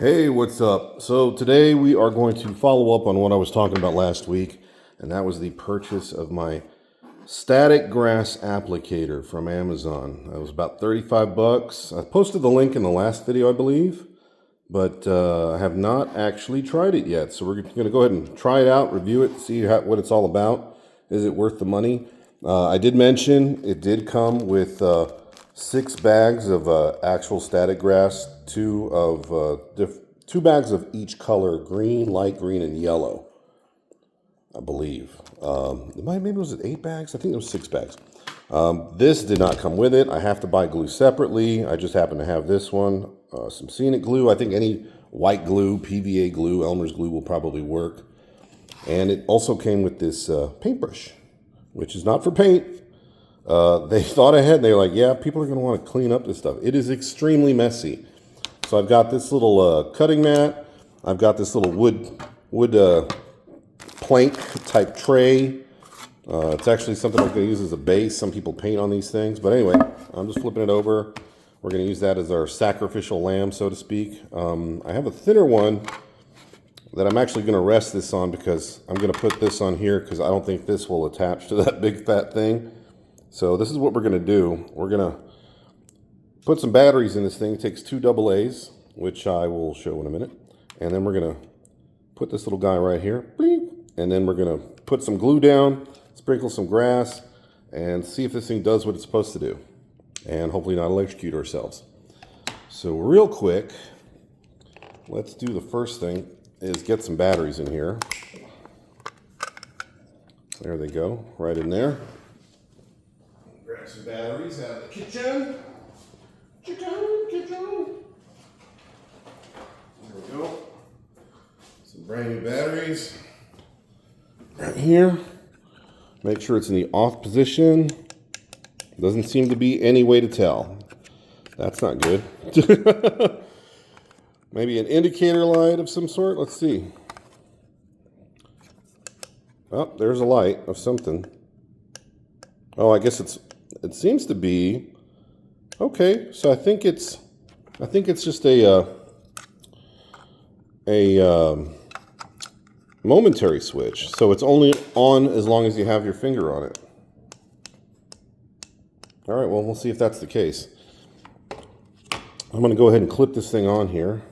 Hey, what's up? So today we are going to follow up on what I was talking about last week, and that was the purchase of my static grass applicator from Amazon. It was about 35 bucks. I posted the link in the last video, I believe, but I have not actually tried it yet. So we're going to go ahead and try it out, review it, see what it's all about. Is it worth the money? I did mention it did come with 6 bags of actual static grass, two bags of each color: green, light green, and yellow, I believe. Maybe was it 8 bags? I think it was 6 bags. This did not come with it. I have to buy glue separately. I just happen to have this one. Some scenic glue. I think any white glue, PVA glue, Elmer's glue will probably work. And it also came with this paintbrush, which is not for paint. They thought ahead. They were like, yeah, people are going to want to clean up this stuff. It is extremely messy. So I've got this little cutting mat. I've got this little wood plank type tray. It's actually something I'm going to use as a base. Some people paint on these things. But anyway, I'm just flipping it over. We're going to use that as our sacrificial lamb, so to speak. I have a thinner one that I'm actually going to rest this on because I'm going to put this on here because I don't think this will attach to that big fat thing. So this is what we're going to do. We're going to put some batteries in this thing. It takes 2 AA's, which I will show in a minute. And then we're going to put this little guy right here. And then we're going to put some glue down, sprinkle some grass, and see if this thing does what it's supposed to do. And hopefully not electrocute ourselves. So real quick, let's do the first thing is get some batteries in here. There they go, right in there. Grab some batteries out of the kitchen. Kitchen. There we go. Some brand new batteries. Right here. Make sure it's in the off position. Doesn't seem to be any way to tell. That's not good. Maybe an indicator light of some sort. Let's see. Oh, there's a light of something. Oh, I guess it seems to be okay. So I think it's just a momentary switch. So it's only on as long as you have your finger on it. All right, well, we'll see if that's the case. I'm going to go ahead and clip this thing on here.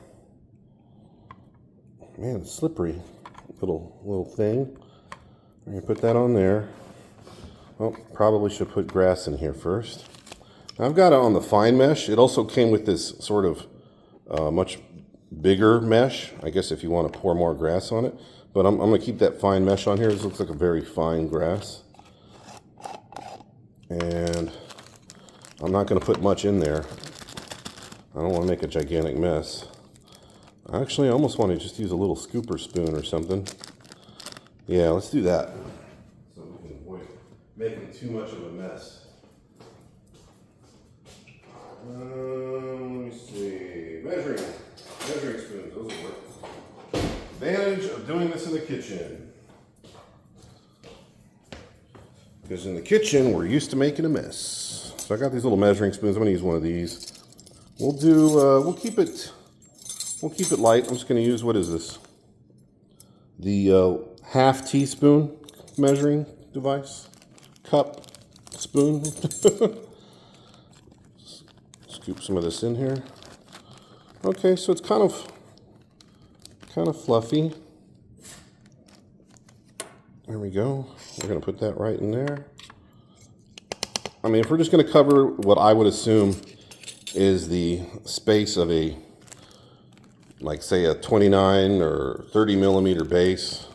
Man, it's slippery little thing. I'm going to put that on there. Well, probably should put grass in here first. Now, I've got it on the fine mesh. It also came with this sort of much bigger mesh, I guess, if you want to pour more grass on it. But I'm going to keep that fine mesh on here. This looks like a very fine grass. And I'm not going to put much in there. I don't want to make a gigantic mess. Actually, I almost want to just use a little scooper spoon or something. Yeah, let's do that. So we can avoid making too much of a mess. Let me see. Measuring spoons, those will work. Advantage of doing this in the kitchen. Because in the kitchen, we're used to making a mess. So I got these little measuring spoons. I'm going to use one of these. We'll keep it light. I'm just going to use, what is this? The half teaspoon measuring device. Cup, spoon. Scoop some of this in here. Okay, so it's kind of fluffy. There we go. We're going to put that right in there. I mean, if we're just going to cover what I would assume is the space of a, like, say, a 29 or 30 millimeter base,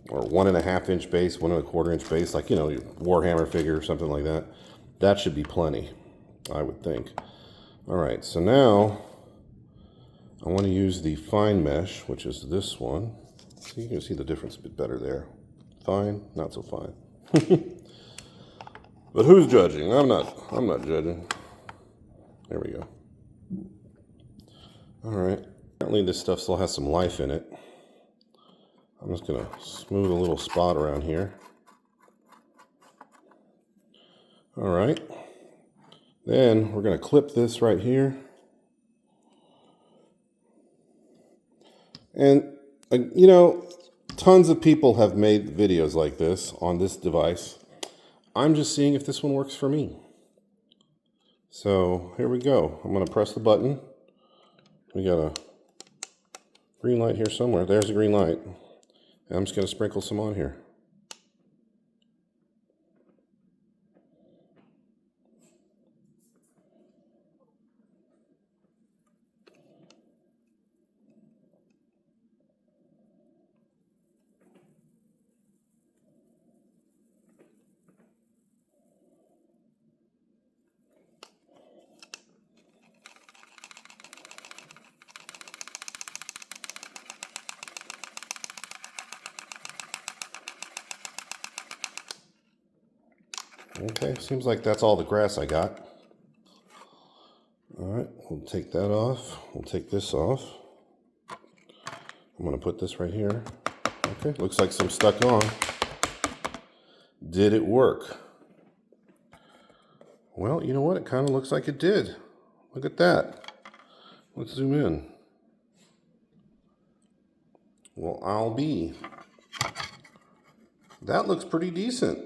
or 1.5 inch base, 1.25 inch base, like, you know, your Warhammer figure or something like that. That should be plenty, I would think. All right, so now I want to use the fine mesh, which is this one. So you can see the difference a bit better there. Fine, not so fine. But who's judging? I'm not judging. There we go. All right. Apparently this stuff still has some life in it. I'm just going to smooth a little spot around here. All right. Then we're going to clip this right here. And, you know, tons of people have made videos like this on this device. I'm just seeing if this one works for me. So here we go. I'm going to press the button. We got a green light here somewhere. There's a green light. And I'm just going to sprinkle some on here. Okay, seems like that's all the grass I got. All right, we'll take that off. We'll take this off. I'm going to put this right here. Okay, looks like some stuck on. Did it work? Well, you know what? It kind of looks like it did. Look at that. Let's zoom in. Well, I'll be. That looks pretty decent.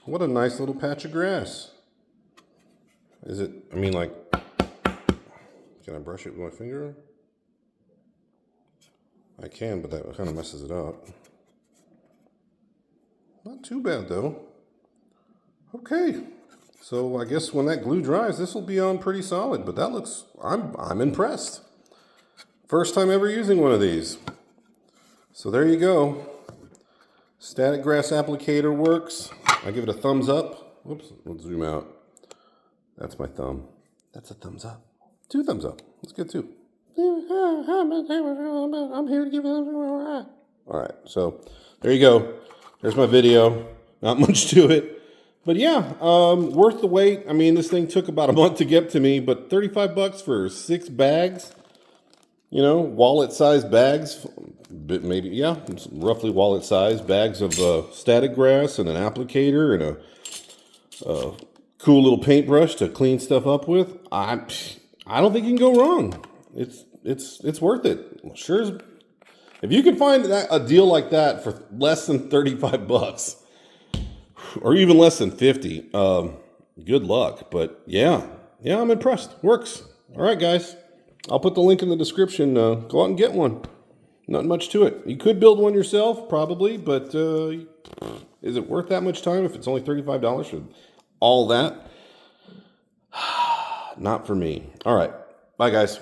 What a nice little patch of grass. Is it, I mean, like, can I brush it with my finger? I can, but that kind of messes it up. Not too bad, though. Okay, so I guess when that glue dries, this will be on pretty solid, but that looks, I'm impressed. First time ever using one of these. So there you go. Static grass applicator works. I give it a thumbs up. Whoops, let's zoom out. That's my thumb. That's a thumbs up. 2 thumbs up. That's good too. I'm here to give it a... All right, so there you go. There's my video. Not much to it. But yeah, worth the wait. I mean, this thing took about a month to get to me, but 35 bucks for 6 bags. You know, wallet-sized bags, maybe, yeah, roughly wallet-sized bags of static grass and an applicator and a cool little paintbrush to clean stuff up with. I don't think you can go wrong. It's worth it. Sure as, if you can find a deal like that for less than 35 bucks, or even less than 50, good luck. But yeah, I'm impressed. Works. All right, guys. I'll put the link in the description. Go out and get one. Not much to it. You could build one yourself, probably, but is it worth that much time if it's only $35 for all that? Not for me. All right. Bye, guys.